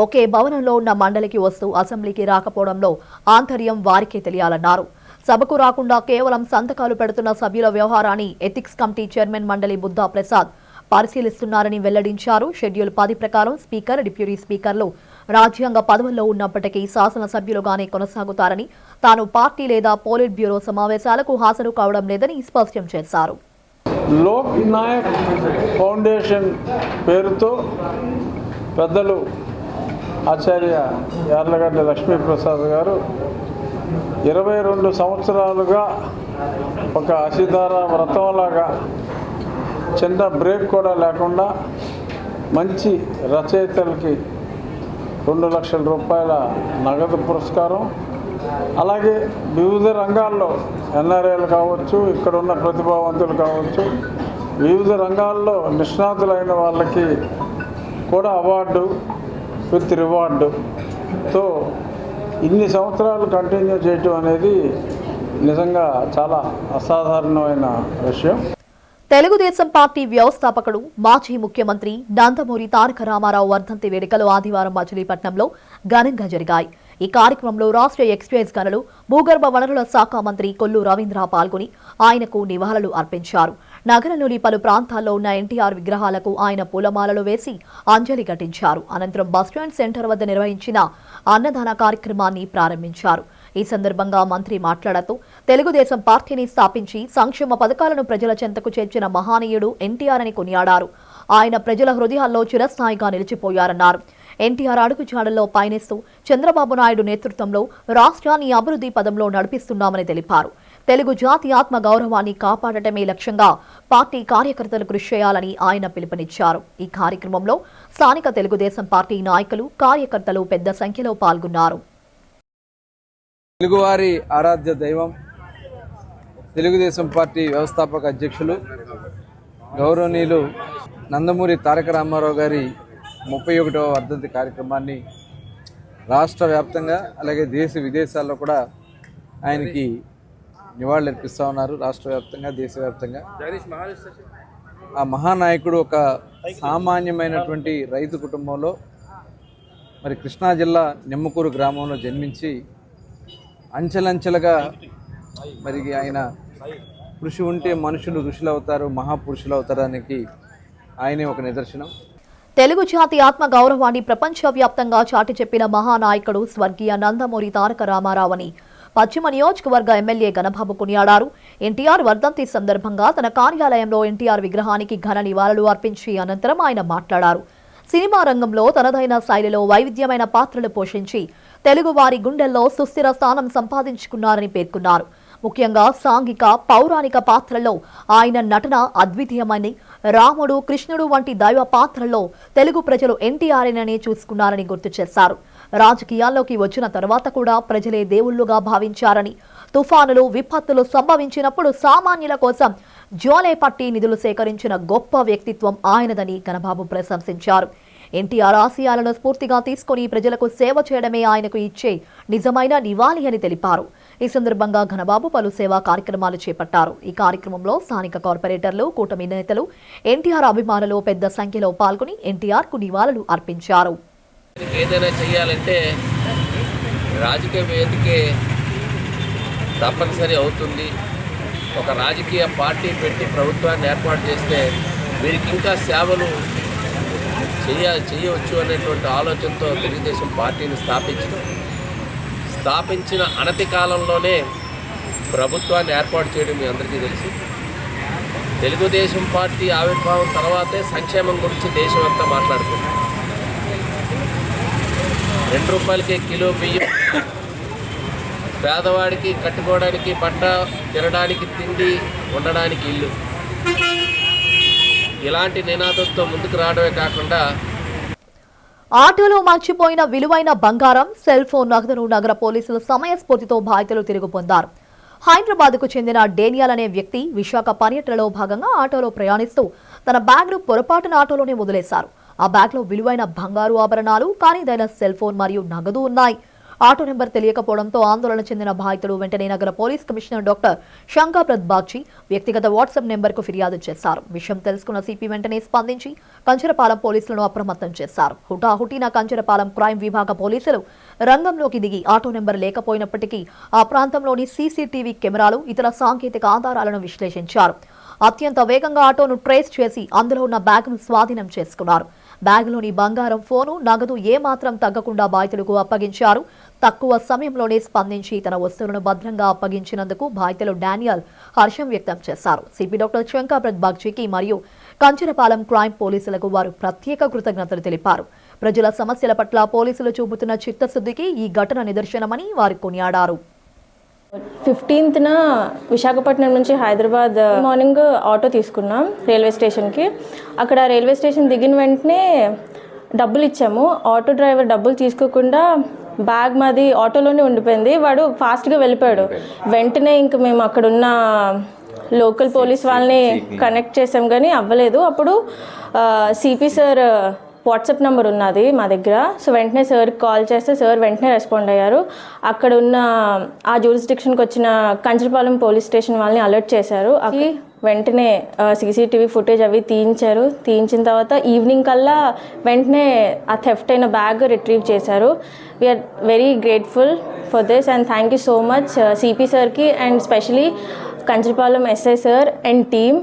ఒకే భవనంలో ఉన్న మండలికి వస్తూ అసెంబ్లీకి రాకపోవడంలో ఆంతర్యం వారికే తెలియాలన్నారు. సభకు రాకుండా కేవలం సంతకాలు పెడుతున్న సభ్యుల వ్యవహారాన్ని ఎథిక్స్ కమిటీ చైర్మన్ మండలి బుద్ధా ప్రసాద్ పరిశీలిస్తున్నారని వెల్లడించారు. షెడ్యూల్ 10 ప్రకారం స్పీకర్, డిప్యూటీ స్పీకర్లు రాజ్యాంగ పదవుల్లో ఉన్నప్పటికీ శాసనసభ్యులుగానే కొనసాగుతారని, తాను పార్టీ లేదా పోలిట్ బ్యూరో సమావేశాలకు హాజరు కావడం లేదని స్పష్టం చేశారు. లోక్ నాయక్ ఫౌండేషన్ పేరుతో పెద్దలు ఆచార్య యార్లగడ్డ లక్ష్మీప్రసాద్ గారు 22 సంవత్సరాలుగా ఒక అసిధార వ్రతంలాగా చిన్న బ్రేక్ కూడా లేకుండా మంచి రచయితలకి 2 లక్షల రూపాయల నగదు పురస్కారం, అలాగే వివిధ రంగాల్లో ఎన్ఆర్ఐలు కావచ్చు, ఇక్కడ ఉన్న ప్రతిభావంతులు కావచ్చు, వివిధ రంగాల్లో నిష్ణాతులైన వాళ్ళకి కూడా అవార్డు విత్ రివార్డుతో ఇన్ని సంవత్సరాలు కంటిన్యూ చేయటం అనేది నిజంగా చాలా అసాధారణమైన విషయం. తెలుగుదేశం పార్టీ వ్యవస్థాపకుడు మాజీ ముఖ్యమంత్రి నందమూరి తారక రామారావు వర్ధంతి వేడుకలు ఆదివారం మచిలీపట్నంలో ఘనంగా జరిగాయి. ఈ కార్యక్రమంలో రాష్ట్ర ఎక్సైజ్ గనులు, భూగర్భ వనరుల శాఖ మంత్రి కొల్లు రవీంద్ర పాల్గొని ఆయనకు నివాళులు అర్పించారు. నగరంలోని పలు ప్రాంతాల్లో ఉన్న ఎన్టీఆర్ విగ్రహాలకు ఆయన పూలమాలలు వేసి అంజలి ఘటించారు. అనంతరం బస్టాండ్ సెంటర్ వద్ద నిర్వహించిన అన్నదాన కార్యక్రమాన్ని ప్రారంభించారు. ఈ సందర్భంగా మంత్రి మాట్లాడుతూ తెలుగుదేశం పార్టీని స్థాపించి సంక్షేమ పథకాలను ప్రజల చెంతకు చేర్చిన మహానీయుడు ఎన్టీఆర్ అని కొనియాడారు. ఆయన ప్రజల హృదయాల్లో చిరస్థాయిగా నిలిచిపోయారన్నారు. ఎన్టీఆర్ అడుగుజాడల్లో పయనిస్తూ చంద్రబాబు నాయుడు నేతృత్వంలో రాష్ట్రాన్ని అభివృద్ధి పదంలో నడిపిస్తున్నామని తెలిపారు. తెలుగు జాతి ఆత్మ గౌరవాన్ని కాపాడటమే లక్ష్యంగా పార్టీ కార్యకర్తలు కృషి చేయాలని ఆయన పిలుపునిచ్చారు. ఈ కార్యక్రమంలో స్థానిక తెలుగుదేశం పార్టీ నాయకులు, కార్యకర్తలు పెద్ద సంఖ్యలో పాల్గొన్నారు. తెలుగువారి ఆరాధ్య దైవం, తెలుగుదేశం పార్టీ వ్యవస్థాపక అధ్యక్షులు గౌరవనీయులు నందమూరి తారక రామారావు గారి 31వ వర్ధంతి కార్యక్రమాన్ని రాష్ట్ర వ్యాప్తంగా అలాగే దేశ విదేశాల్లో కూడా ఆయనకి నివాళులు అర్పిస్తూ ఉన్నారు. రాష్ట్ర వ్యాప్తంగా, దేశవ్యాప్తంగా. ఆ మహానాయకుడు ఒక సామాన్యమైనటువంటి రైతు కుటుంబంలో మరి కృష్ణా జిల్లా నిమ్మకూరు గ్రామంలో జన్మించి అంచెలంచెలుగా మరి ఆయన కృషి ఉంటే మనుషులు ఋషులు అవుతారు, మహాపురుషులు అవుతారానికి ఆయనే ఒక నిదర్శనం. తెలుగు జాతి ఆత్మ గౌరవాన్ని ప్రపంచవ్యాప్తంగా చాటి చెప్పిన మహానాయకుడు స్వర్గీయ నందమూరి తారక రామారావు అని పశ్చిమ నియోజకవర్గ ఎమ్మెల్యే గణబాబు కొనియాడారు. ఎన్టీఆర్ వర్ధంతి సందర్భంగా తన కార్యాలయంలో ఎన్టీఆర్ విగ్రహానికి ఘన నివాళులు అర్పించి అనంతరం ఆయన మాట్లాడారు. సినిమా రంగంలో తనదైన శైలిలో వైవిధ్యమైన పాత్రలు పోషించి తెలుగువారి గుండెల్లో సుస్థిర స్థానం సంపాదించుకున్నారని పేర్కొన్నారు. ముఖ్యంగా సాంఘిక, పౌరాణిక పాత్రల్లో ఆయన నటన అద్వితీయమని, రాముడు, కృష్ణుడు వంటి దైవ పాత్రల్లో తెలుగు ప్రజలు ఎన్టీఆర్ఏనని చూసుకున్నారని గుర్తు చేశారు. రాజకీయాల్లోకి వచ్చిన తర్వాత కూడా ప్రజలే దేవుళ్లుగా భావించారని, తుఫానులు, విపత్తులు సంభవించినప్పుడు సామాన్యుల కోసం జోలే పట్టి నిధులు సేకరించిన గొప్ప వ్యక్తిత్వం ఆయనదని గణబాబు ప్రశంసించారు. ఎన్టీఆర్ ఆశయాలను స్ఫూర్తిగా తీసుకుని ప్రజలకు సేవ చేయడమే ఆయనకు ఇచ్చే నిజమైన నివాళి అని తెలిపారు. ఈ సందర్భంగా ఘనబాబు పలు సేవా కార్యక్రమాలు చేపట్టారు. ఈ కార్యక్రమంలో స్థానిక కార్పొరేటర్లు, కూటమి నేతలు, ఎన్టీఆర్ అభిమానులు పెద్ద సంఖ్యలో పాల్గొని ఎన్టీఆర్ కు నివాళులు అర్పించారు. ఏదైనా చేయాలంటే రాజకీయ వేదికే తప్పనిసరి అవుతుంది. ఒక రాజకీయ పార్టీ పెట్టి ప్రభుత్వాన్ని ఏర్పాటు చేస్తే వీరికి ఇంకా సేవలు చేయవచ్చు అనేటువంటి ఆలోచనతో తెలుగుదేశం పార్టీని స్థాపించిన అనతి కాలంలోనే ప్రభుత్వాన్ని ఏర్పాటు చేయడం మీ అందరికీ తెలుసు. తెలుగుదేశం పార్టీ ఆవిర్భావం తర్వాతే సంక్షేమం గురించి దేశం అంతా మాట్లాడుతుంది. 2 రూపాయలకే కిలో బియ్యం, పేదవాడికి కట్టుకోవడానికి బట్ట, తినడానికి తిండి, ఉండడానికి ఇల్లు, ఇలాంటి నినాదంతో ముందుకు రావడమే కాకుండా ఆటోలో మర్చిపోయిన విలువైన బంగారం, సెల్ ఫోన్, నగదును నగర పోలీసులు సమయస్ఫూర్తితో బాధితులు తిరిగి పొందారు. హైదరాబాద్కు చెందిన డేనియల్ అనే వ్యక్తి విశాఖ పర్యటనలో భాగంగా ఆటోలో ప్రయాణిస్తూ తన బ్యాగ్ను పొరపాటున ఆటోలోనే వదిలేశారు. ఆ బ్యాగ్లో విలువైన బంగారు ఆభరణాలు, ఖరీదైన సెల్ ఫోన్ మరియు నగదు ఉన్నాయి. ఆటో నెంబర్ తెలియకపోవడంతో ఆందోళన చెందిన బాధితుడు వెంటనే నగర పోలీస్ కమిషనర్ డాక్టర్ శంకర్ప్రద్ బాగ్చి వ్యక్తిగత వాట్సాప్ నెంబర్కు ఫిర్యాదు చేశారు. విషయం తెలుసుకున్న సిపి వెంటనే స్పందించి కంచరపాలెం పోలీసులను అప్రమత్తం చేశారు. హుటాహుటిన కంచరపాలెం క్రైమ్ విభాగ పోలీసులు రంగంలోకి దిగి ఆటో నెంబర్ లేకపోయినప్పటికీ ఆ ప్రాంతంలోని సీసీటీవీ కెమెరాలు, ఇతర సాంకేతిక ఆధారాలను విశ్లేషించారు. అత్యంత వేగంగా ఆటోను ట్రేస్ చేసి అందులో ఉన్న బ్యాగ్ను స్వాధీనం చేసుకున్నారు. బ్యాగులోని బంగారం, ఫోను, నగదు ఏమాత్రం తగ్గకుండా బాధితులకు అప్పగించారు. తక్కువ సమయంలోనే స్పందించి తన వస్తువులను భద్రంగా అప్పగించినందుకు బాధితులు డానియల్ హర్షం వ్యక్తం చేశారు. సిపి డాక్టర్ శంకర్ప్రద్ బగ్జీకి మరియు కంచరపాలెం క్రైమ్ పోలీసులకు వారు ప్రత్యేక కృతజ్ఞతలు తెలిపారు. ప్రజల సమస్యల పట్ల పోలీసులు చూపుతున్న చిత్తశుద్ధికి ఈ ఘటన నిదర్శనమని వారు కొనియాడారు. 15th విశాఖపట్నం నుంచి హైదరాబాద్ మార్నింగ్ ఆటో తీసుకున్నాం రైల్వే స్టేషన్కి. అక్కడ రైల్వే స్టేషన్ దిగిన వెంటనే డబ్బులు ఇచ్చాము. ఆటో డ్రైవర్ డబ్బులు తీసుకోకుండా బ్యాగ్ మాది ఆటోలోనే ఉండిపోయింది. వాడు ఫాస్ట్గా వెళ్ళిపోయాడు. వెంటనే ఇంక మేము అక్కడున్న లోకల్ పోలీస్ వాళ్ళని కనెక్ట్ చేసాం కానీ అవ్వలేదు. అప్పుడు సిపి సార్ వాట్సాప్ నెంబర్ ఉన్నది మా దగ్గర. సో వెంటనే సార్కి కాల్ చేస్తే సార్ వెంటనే రెస్పాండ్ అయ్యారు. అక్కడ ఉన్న ఆ జ్యూరిస్డిక్షన్కి వచ్చిన కంచరపాలెం పోలీస్ స్టేషన్ వాళ్ళని అలర్ట్ చేశారు. అవి వెంటనే సీసీటీవీ ఫుటేజ్ అవి తీయించారు. తీయించిన తర్వాత ఈవినింగ్ కల్లా వెంటనే ఆ థెఫ్ట్ అయిన బ్యాగ్ రిట్రీవ్ చేశారు. We're very grateful for this and thank you so much CP సార్కి and specially Kancharapalem SI sir and team.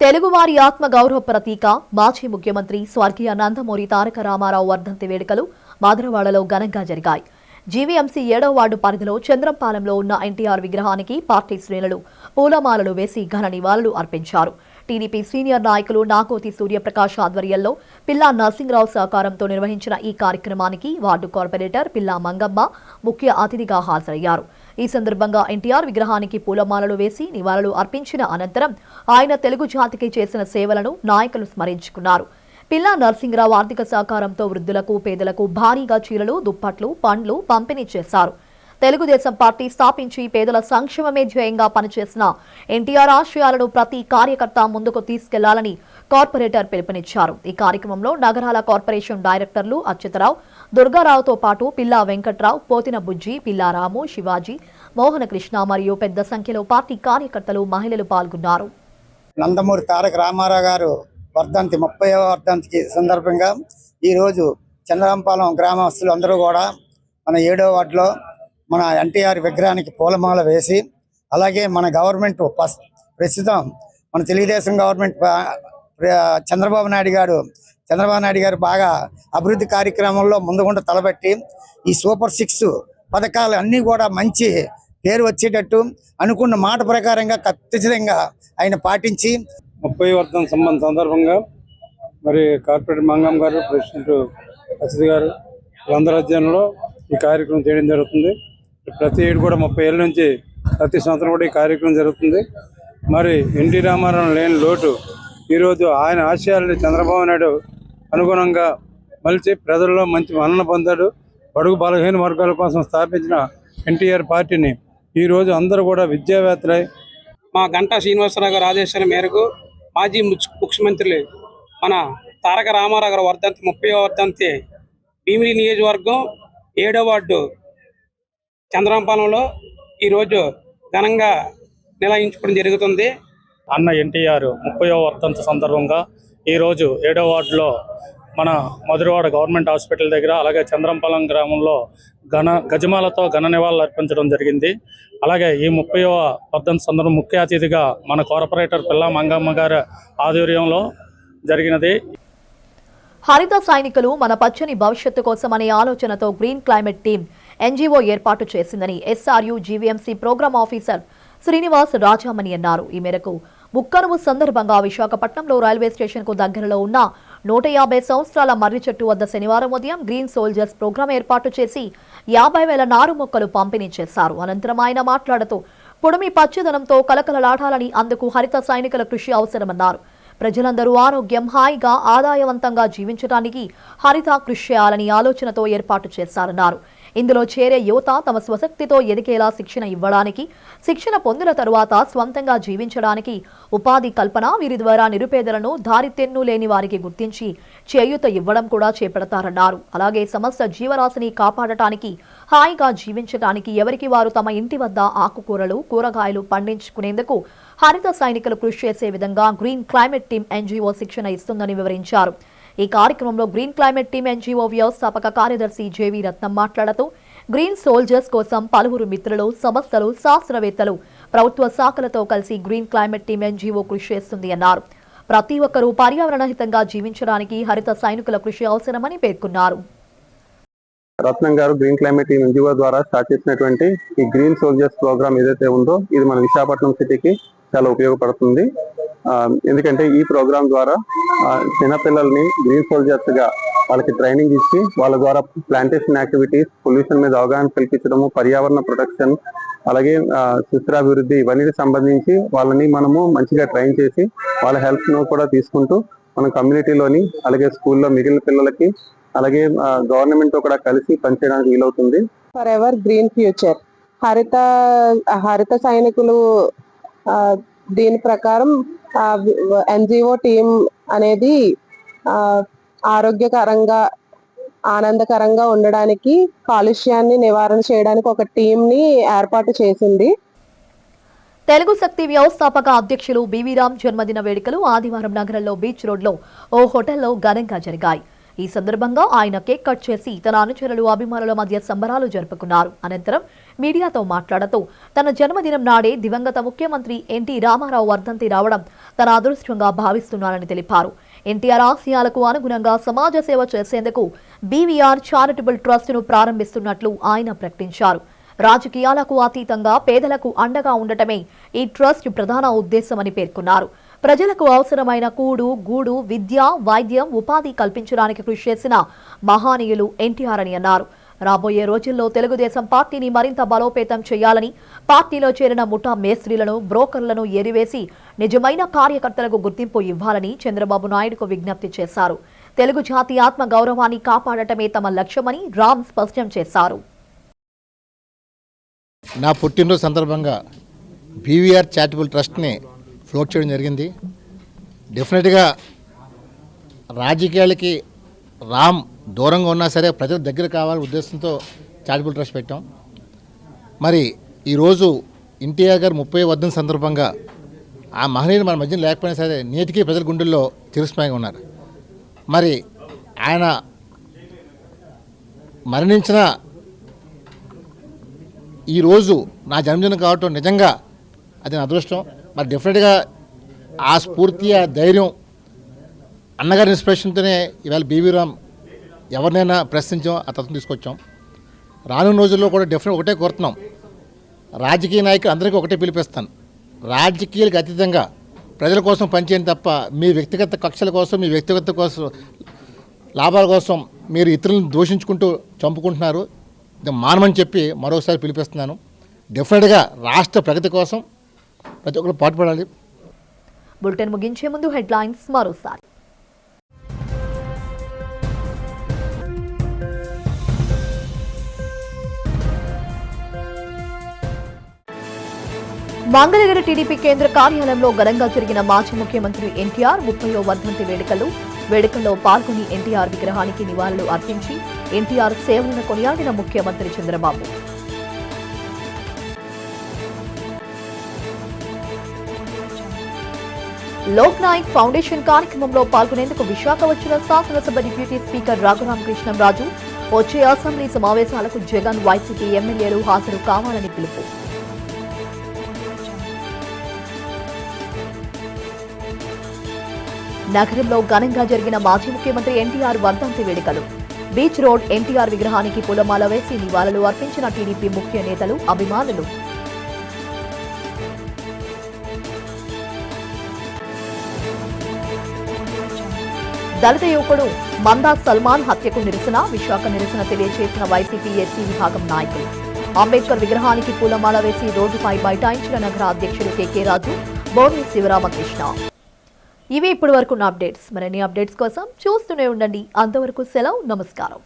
తెలుగువారి ఆత్మ గౌరవ ప్రతీక మాజీ ముఖ్యమంత్రి స్వర్గీయ నందమూరి తారక రామారావు వర్ధంతి వేడుకలు మాధరవాడలో ఘనంగా జరిగాయి. జీవీఎంసీ 7వ వార్డు పరిధిలో చంద్రంపాలెంలో ఉన్న ఎన్టీఆర్ విగ్రహానికి పార్టీ శ్రేణులు పూలమాలలు వేసి ఘన నివాళులు అర్పించారు. టీడీపీ సీనియర్ నాయకులు నాకోతి సూర్యప్రకాష్ ఆధ్వర్యంలో పిల్లా నరసింహరావు సహకారంతో నిర్వహించిన ఈ కార్యక్రమానికి వార్డు కార్పొరేటర్ పిల్లా మంగమ్మ ముఖ్య అతిథిగా హాజరయ్యారు. ఈ సందర్భంగా ఎన్టీఆర్ విగ్రహానికి పూలమాలలు వేసి నివాళులు అర్పించిన అనంతరం ఆయన తెలుగు జాతికి చేసిన సేవలను నాయకులు స్మరించుకున్నారు. పిల్లా నరసింహరావు ఆర్థిక సహకారంతో వృద్ధులకు, పేదలకు భారీగా చీరలు, దుప్పట్లు, పండ్లు పంపిణీ చేశారు. తెలుగుదేశం పార్టీ స్థాపించి పేదల సంక్షేమమే ధ్యేయంగా పనిచేసిన ఎన్టీఆర్ ఆశయాలను ప్రతి కార్యకర్త ముందుకు తీసుకెళ్లాలని కార్పొరేటర్ పిలుపునిచ్చారు. ఈ కార్యక్రమంలో నగరాల కార్పొరేషన్ డైరెక్టర్లు అచ్యుతరావు, దుర్గారావుతో పాటు పిల్లా వెంకట్రావు, పోతిన బుజ్జి, పిల్లారాము, శివాజీ, మోహన కృష్ణ మరియు పెద్ద సంఖ్యలో పార్టీ కార్యకర్తలు, మహిళలు పాల్గొన్నారు. నందమూరి తారక రామారావు గారు వర్ధంతి 30వ వర్ధంతికి సందర్భంగా ఈరోజు చంద్రంపాలెం గ్రామస్తులు అందరూ కూడా మన 7వ వార్డులో మన ఎన్టీఆర్ విగ్రహానికి పూలమాల వేసి, అలాగే మన గవర్నమెంట్ ప్రస్తుతం మన తెలుగుదేశం గవర్నమెంట్ చంద్రబాబు నాయుడు గారు బాగా అభివృద్ధి కార్యక్రమంలో ముందుగుండా తలబెట్టి ఈ సూపర్ 6 పథకాలు అన్నీ కూడా మంచి పేరు వచ్చేటట్టు అనుకున్న మాట ప్రకారంగా ఖచ్చితంగా ఆయన పాటించి 30వ వర్ధంతి సందర్భంగా మరి కార్పొరేటర్ మంగమ్మ గారు, ప్రెసిడెంట్ అసిత్ గారు అందరి అధ్యయనంలో ఈ కార్యక్రమం చేయడం జరుగుతుంది. ప్రతి ఏడు కూడా 30 ఏళ్ళ నుంచి ప్రతి సంవత్సరం కూడా ఈ కార్యక్రమం జరుగుతుంది. మరి ఎన్టీ రామారావు లేని లోటు ఈరోజు ఆయన ఆశయాలని చంద్రబాబు నాయుడు అనుగుణంగా మలిచి ప్రజల్లో మంచి మన్నన పొందాడు. బడుగు బలహీన వర్గాల కోసం స్థాపించిన ఎన్టీఆర్ పార్టీని ఈరోజు అందరూ కూడా విద్యావేత్తలై మా గంటా శ్రీనివాసరావు గారు ఆదేశాల మేరకు మాజీ ముఖ్యమంత్రులు మన తారక రామారావు గారు వర్ధంతి 30వ వర్ధంతి భీమిలి నియోజకవర్గం 7వ వార్డు చంద్రంపాలెంలో ఈరోజు ఘనంగా నిర్వహించుకోవడం జరుగుతుంది. అన్న ఎన్టీఆర్ 30వ వర్ధంతి సందర్భంగా ఈరోజు 7వ వార్డులో మన మధురవాడ గవర్నమెంట్ హాస్పిటల్ దగ్గర, అలాగే చంద్రంపాలెం గ్రామంలో గజమాలతో ఘన నివాళులు అర్పించడం జరిగింది. అలాగే ఈ 30వ వర్ధంతి సందర్భం ముఖ్య అతిథిగా మన కార్పొరేటర్ పిల్లా మంగమ్మ గారి ఆధ్వర్యంలో జరిగినది. హరిత సైనికులు మన పచ్చని భవిష్యత్తు కోసం అనే ఆలోచనతో గ్రీన్ క్లైమేట్ టీమ్ ఎన్జీఓ ఏర్పాటు చేసిందని SRU GVMC programme officer Srinivas Rajamani అన్నారు. ఈ మేరకు ముక్కనువు సందర్భంగా విశాఖపట్నంలో రైల్వే స్టేషన్ కు దగ్గరలో ఉన్న 150 సంవత్సరాల మర్రి చెట్టు వద్ద శనివారం ఉదయం గ్రీన్ సోల్జర్స్ ప్రోగ్రాం ఏర్పాటు చేసి 50,000 నారు మొక్కలు పంపిణీ చేశారు. అనంతరం ఆయన మాట్లాడుతూ పొడిమి పచ్చదనంతో కలకలలాడాలని, అందుకు హరిత సైనికుల కృషి అవసరమన్నారు. ప్రజలందరూ ఆరోగ్యం, హాయిగా, ఆదాయవంతంగా జీవించడానికి హరిత కృషి చేయాలని ఆలోచనతో ఏర్పాటు చేశారన్నారు. ఇందులో చేరే యువత తమ స్వశక్తితో ఎదిగేలా శిక్షణ ఇవ్వడానికి, శిక్షణ పొందిన తరువాత స్వంతంగా జీవించడానికి ఉపాధి కల్పన, వీరి ద్వారా నిరుపేదలను, దారితెన్ను లేని వారికి గుర్తించి చేయూత ఇవ్వడం కూడా చేపడతారన్నారు. అలాగే సమస్త జీవరాశిని కాపాడటానికి, హాయిగా జీవించడానికి ఎవరికి వారు తమ ఇంటి వద్ద ఆకుకూరలు, కూరగాయలు పండించుకునేందుకు హరిత సైనికులు కృషి చేసే విధంగా గ్రీన్ క్లైమేట్ టీమ్ ఎన్జీఓ శిక్షణ ఇస్తుందని వివరించారు. ఈ కార్యక్రమంలో గ్రీన్ క్లైమేట్ టీమ్ ఎన్జీఓ వ్యవస్థాపక కార్యదర్శి జేవీ రత్నం మాట్లాడుతూ గ్రీన్ సోల్జర్స్ కోసం పలువురు మిత్రులు, సంస్థలు, శాస్త్రవేత్తలు, ప్రభుత్వ శాఖలతో కలిసి గ్రీన్ క్లైమేట్ టీమ్ ఎన్జీఓ కృషి చేస్తుంది అన్నారు. ప్రతి ఒక్కరూ పర్యావరణ హితంగా జీవించడానికి హరిత సైనికుల కృషి అవసరమని పేర్కొన్నారు. రత్నం గారు గ్రీన్ క్లైమేట్ ఎన్జిఓ ద్వారా స్టార్ట్ చేసినటువంటి ఈ గ్రీన్ సోల్జర్స్ ప్రోగ్రామ్ ఏదైతే ఉందో ఇది మన విశాఖపట్నం సిటీకి చాలా ఉపయోగపడుతుంది. ఎందుకంటే ఈ ప్రోగ్రాం ద్వారా చిన్నపిల్లల్ని గ్రీన్ సోల్జర్స్ గా వాళ్ళకి ట్రైనింగ్ ఇచ్చి వాళ్ళ ద్వారా ప్లాంటేషన్ యాక్టివిటీస్, పొల్యూషన్ మీద అవగాహన కల్పించడము, పర్యావరణ ప్రొటెక్షన్, అలాగే సుస్థిరాభివృద్ధి ఇవన్నిటికి సంబంధించి వాళ్ళని మనము మంచిగా ట్రైన్ చేసి వాళ్ళ హెల్ప్ ను కూడా తీసుకుంటూ మన కమ్యూనిటీలోని అలాగే స్కూల్లో మిగిలిన పిల్లలకి అలాగే గవర్నమెంట్ తో కూడా కలిసి పనిచేయడానికి వీలవుతుంది. ఫర్ ఎవర్ గ్రీన్ ఫ్యూచర్ హరిత సైనికులు దీని ప్రకారం ఎన్జిఓ టీం అనేది ఆరోగ్యకరంగా ఆనందకరంగా ఉండడానికి కాలుష్యాన్ని నివారణ చేయడానికి ఒక టీం ని ఏర్పాటు చేసింది. తెలుగు శక్తి వ్యవస్థాపక అధ్యక్షులు బివి రామ్ జన్మదిన వేడుకలు ఆదివారం నగరంలో బీచ్ రోడ్లో ఓ హోటల్లో ఘనంగా జరిగాయి. ఈ సందర్భంగా ఆయన కేక్ కట్ చేసి తన అనుచరులు, అభిమానుల మధ్య సంబరాలు జరుపుకున్నారు. అనంతరం మీడియాతో మాట్లాడుతూ తన జన్మదినం నాడే దివంగత ముఖ్యమంత్రి ఎన్టీ రామారావు వర్ధంతి రావడం తన అదృష్టంగా భావిస్తున్నారని తెలిపారు. ఎన్టీఆర్ ఆశయాలకు అనుగుణంగా సమాజ సేవ చేసేందుకు బీవీఆర్ చారిటబుల్ ట్రస్ట్ ను ప్రారంభిస్తున్నట్లు ఆయన ప్రకటించారు. రాజకీయాలకు అతీతంగా పేదలకు అండగా ఉండటమే ఈ ట్రస్ట్ ప్రధాన ఉద్దేశమని పేర్కొన్నారు. ప్రజలకు అవసరమైన కూడు, గూడు, విద్య, వైద్యం, ఉపాధి కల్పించడానికి కృషి చేసిన మహానీయులు ఎన్టీఆర్ అని అన్నారు. రాబోయే రోజుల్లో తెలుగుదేశం పార్టీని మరింత బలోపేతం చేయాలని, పార్టీలో చేరిన ముఠా మేస్త్రీలను, బ్రోకర్లను ఏరివేసి నిజమైన కార్యకర్తలకు గుర్తింపు ఇవ్వాలని చంద్రబాబు నాయుడుకు విజ్ఞప్తి చేశారు. తెలుగు జాతి ఆత్మ గౌరవాన్ని కాపాడటమే తమ లక్ష్యమని రామ్ స్పష్టం చేశారు. నా పుట్టినరోజు సందర్భంగా బీవీఆర్ చారిటబుల్ ట్రస్ట్ని ఫ్లోట్ చేయడం జరిగింది. డెఫినెట్గా రాజకీయాలకి రామ్ దూరంగా ఉన్నా సరే ప్రజల దగ్గర కావాలనే ఉద్దేశంతో చారిటబుల్ ట్రస్ట్ పెట్టాం. మరి ఈరోజు ఎన్టీఆర్ గారు 30వ వర్ధంతి సందర్భంగా ఆ మహనీయులు మన మధ్యన లేకపోయినా సరే నేటికి ప్రజల గుండెల్లో చిరస్మయంగా ఉన్నారు. మరి ఆయన మరణించిన ఈరోజు నా జన్మదినం కావటం నిజంగా అది నా అదృష్టం. మరి డెఫినెట్గా ఆ స్ఫూర్తి, ఆ ధైర్యం, అన్నగారి ఇన్స్పిరేషన్తోనే ఇవాళ బీవీ రామ్ ఎవరినైనా ప్రశ్నించాం, ఆ తత్వం తీసుకొచ్చాం. రానున్న రోజుల్లో కూడా డెఫినెట్ ఒకటే కోరుతున్నాం, రాజకీయ నాయకులు అందరికీ ఒకటే పిలిపిస్తాను, రాజకీయాలకు అతీతంగా ప్రజల కోసం పనిచేయండి తప్ప మీ వ్యక్తిగత కక్షల కోసం, మీ వ్యక్తిగత కోసం లాభాల కోసం మీరు ఇతరులను దూషించుకుంటూ చంపుకుంటున్నారు. మానమని చెప్పి మరోసారి పిలిపిస్తున్నాను. డెఫినెట్గా రాష్ట్ర ప్రగతి కోసం ప్రతి ఒక్కరు పాటుపడాలి. బులెటిన్ ముగించే ముందు హెడ్లైన్స్ మరోసారి. మంగళగిరి టీడీపీ కేంద్ర కార్యాలయంలో ఘనంగా జరిగిన మాజీ ముఖ్యమంత్రి ఎన్టీఆర్ 30వ వర్ధంతి వేడుకల్లో పాల్గొని ఎన్టీఆర్ విగ్రహానికి నివాళులు అర్పించి ఎన్టీఆర్ సేవలను కొనియాడిన ముఖ్యమంత్రి చంద్రబాబు. లోక్ నాయక్ ఫౌండేషన్ కార్యక్రమంలో పాల్గొనేందుకు విశాఖ వచ్చిన శాసనసభ డిప్యూటీ స్పీకర్ రఘురామకృష్ణంరాజు వచ్చే అసెంబ్లీ సమావేశాలకు జగన్, వైసీపీ ఎమ్మెల్యేలు హాజరు కావాలని పిలుపు. నగరంలో ఘనంగా జరిగిన మాజీ ముఖ్యమంత్రి ఎన్టీఆర్ వర్ధంతి వేడుకలు. బీచ్ రోడ్ ఎన్టీఆర్ విగ్రహానికి పూలమాల వేసి నివాళులు అర్పించిన టీడీపీ ముఖ్య నేతలు, అభిమానులు. దళిత యువకుడు మందాస్ సల్మాన్ హత్యకు విశాఖ నిరసన తెలియజేసిన వైసీపీ ఎస్సీ విభాగం నాయకులు. అంబేద్కర్ విగ్రహానికి పూలమాల వేసి రోడ్డుపై బైఠాయించిన నగర అధ్యక్షుడు కేకే రాజు, బోర్ని శివరామకృష్ణ. ఇవి ఇప్పటి వరకు అప్డేట్స్. మరిన్ని అప్డేట్స్ కోసం చూస్తూనే ఉండండి. అంతవరకు సెలవు, నమస్కారం.